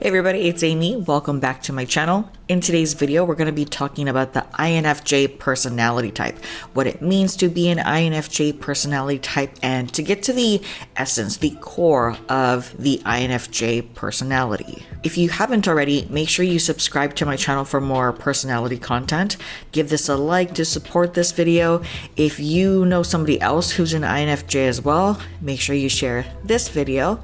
Hey everybody, it's Aimee. Welcome back to my channel. In today's video, we're going to be talking about the INFJ personality type, what it means to be an INFJ personality type, and to get to the essence, the core of the INFJ personality. If you haven't already, make sure you subscribe to my channel for more personality content. Give this a like to support this video. If you know somebody else who's an INFJ as well, make sure you share this video.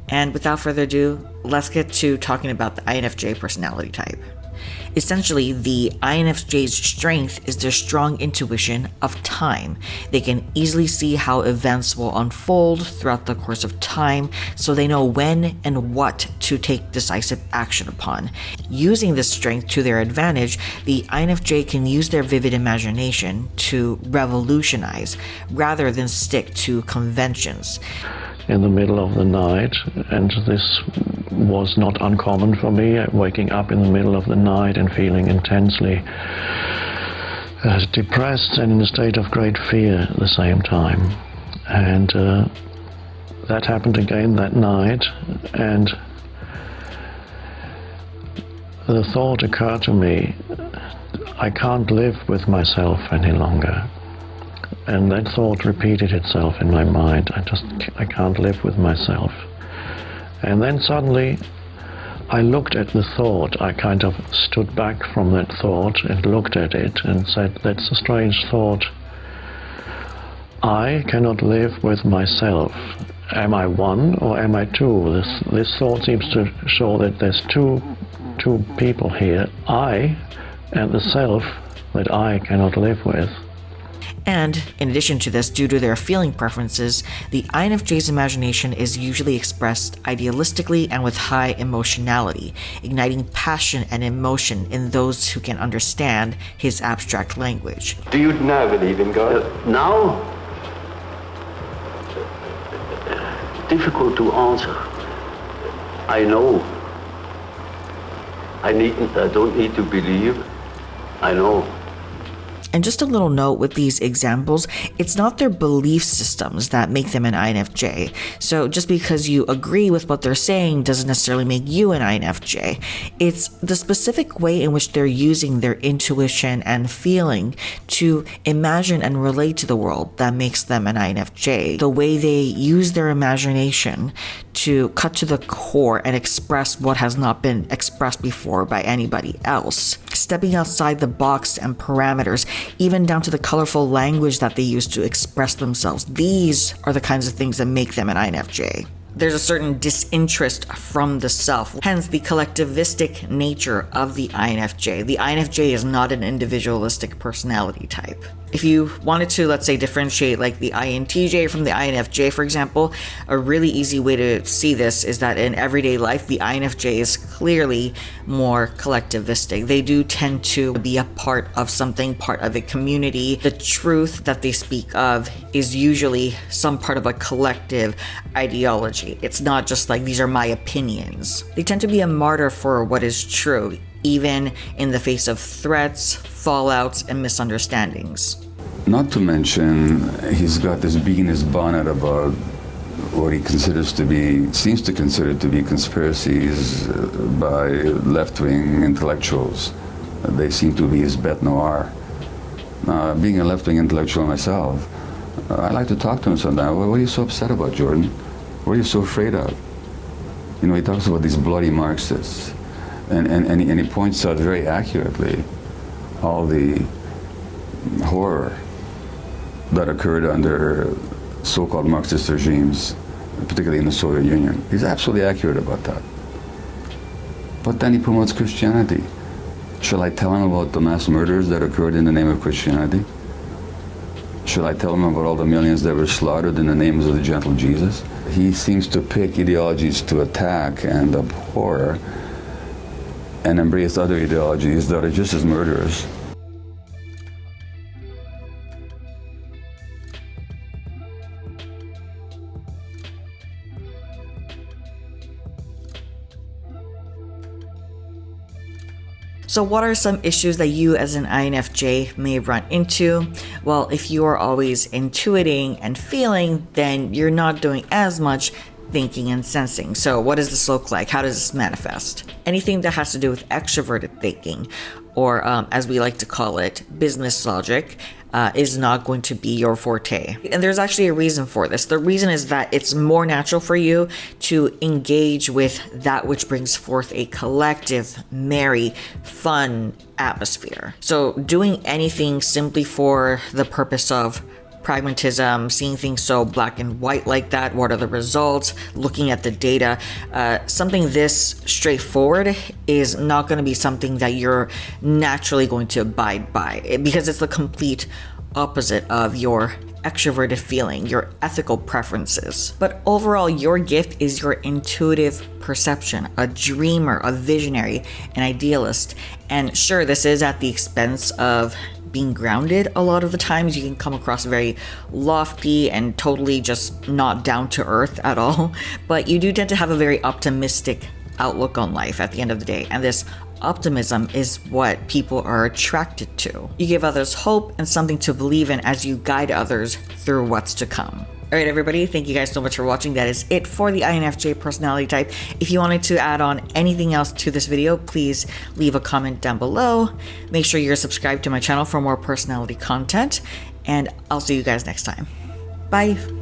And without further ado, let's get to talking about the INFJ personality type. Essentially, the INFJ's strength is their strong intuition of time. They can easily see how events will unfold throughout the course of time, so they know when and what to take decisive action upon. Using this strength to their advantage, the INFJ can use their vivid imagination to revolutionize rather than stick to conventions. In the middle of the night, and this was not uncommon for me, waking up in the middle of the night and feeling intensely depressed and in a state of great fear at the same time. And that happened again that night, and the thought occurred to me, I can't live with myself any longer. And that thought repeated itself in my mind. I can't live with myself. And then suddenly I looked at the thought. I kind of stood back from that thought and looked at it and said, that's a strange thought. I cannot live with myself. Am I one or am I two? This thought seems to show that there's two people here. I and the self that I cannot live with. And in addition to this, due to their feeling preferences, the INFJ's imagination is usually expressed idealistically and with high emotionality, igniting passion and emotion in those who can understand his abstract language. Do you now believe in God? Now? Difficult to answer. I know. I don't need to believe. I know. And just a little note with these examples, it's not their belief systems that make them an INFJ. So just because you agree with what they're saying doesn't necessarily make you an INFJ. It's the specific way in which they're using their intuition and feeling to imagine and relate to the world that makes them an INFJ. The way they use their imagination to cut to the core and express what has not been expressed before by anybody else. Stepping outside the box and parameters, even down to the colorful language that they use to express themselves. These are the kinds of things that make them an INFJ. There's a certain disinterest from the self, hence the collectivistic nature of the INFJ. The INFJ is not an individualistic personality type. If you wanted to, let's say, differentiate like the INTJ from the INFJ, for example, a really easy way to see this is that in everyday life, the INFJ is clearly more collectivistic. They do tend to be a part of something, part of a community. The truth that they speak of is usually some part of a collective ideology. It's not just like, these are my opinions. They tend to be a martyr for what is true, even in the face of threats, fallouts, and misunderstandings. Not to mention, he's got this bee in his bonnet about what he seems to consider to be conspiracies by left-wing intellectuals. They seem to be his bête noire. Being a left-wing intellectual myself, I like to talk to him sometimes. What are you so upset about, Jordan? What are you so afraid of? You know, he talks about these bloody Marxists. And he points out very accurately all the horror that occurred under so-called Marxist regimes, particularly in the Soviet Union. He's absolutely accurate about that. But then he promotes Christianity. Shall I tell him about the mass murders that occurred in the name of Christianity? Shall I tell him about all the millions that were slaughtered in the names of the gentle Jesus? He seems to pick ideologies to attack and abhor and embrace other ideologies that are just as murderous. So what are some issues that you as an INFJ may run into? Well, if you are always intuiting and feeling, then you're not doing as much thinking and sensing. So what does this look like? How does this manifest? Anything that has to do with extroverted thinking, or as we like to call it, business logic, is not going to be your forte. And there's actually a reason for this. The reason is that it's more natural for you to engage with that which brings forth a collective, merry, fun atmosphere. So doing anything simply for the purpose of pragmatism, seeing things so black and white like that, what are the results, looking at the data, something this straightforward is not going to be something that you're naturally going to abide by, because it's the complete opposite of your extroverted feeling, your ethical preferences. But overall, your gift is your intuitive perception, a dreamer, a visionary, an idealist. And sure, this is at the expense of being grounded. A lot of the times you can come across very lofty and totally just not down to earth at all, but you do tend to have a very optimistic outlook on life at the end of the day, and this optimism is what people are attracted to. You give others hope and something to believe in as you guide others through what's to come. All right, everybody, thank you guys so much for watching. That is it for the INFJ personality type. If you wanted to add on anything else to this video, please leave a comment down below. Make sure you're subscribed to my channel for more personality content, and I'll see you guys next time. Bye.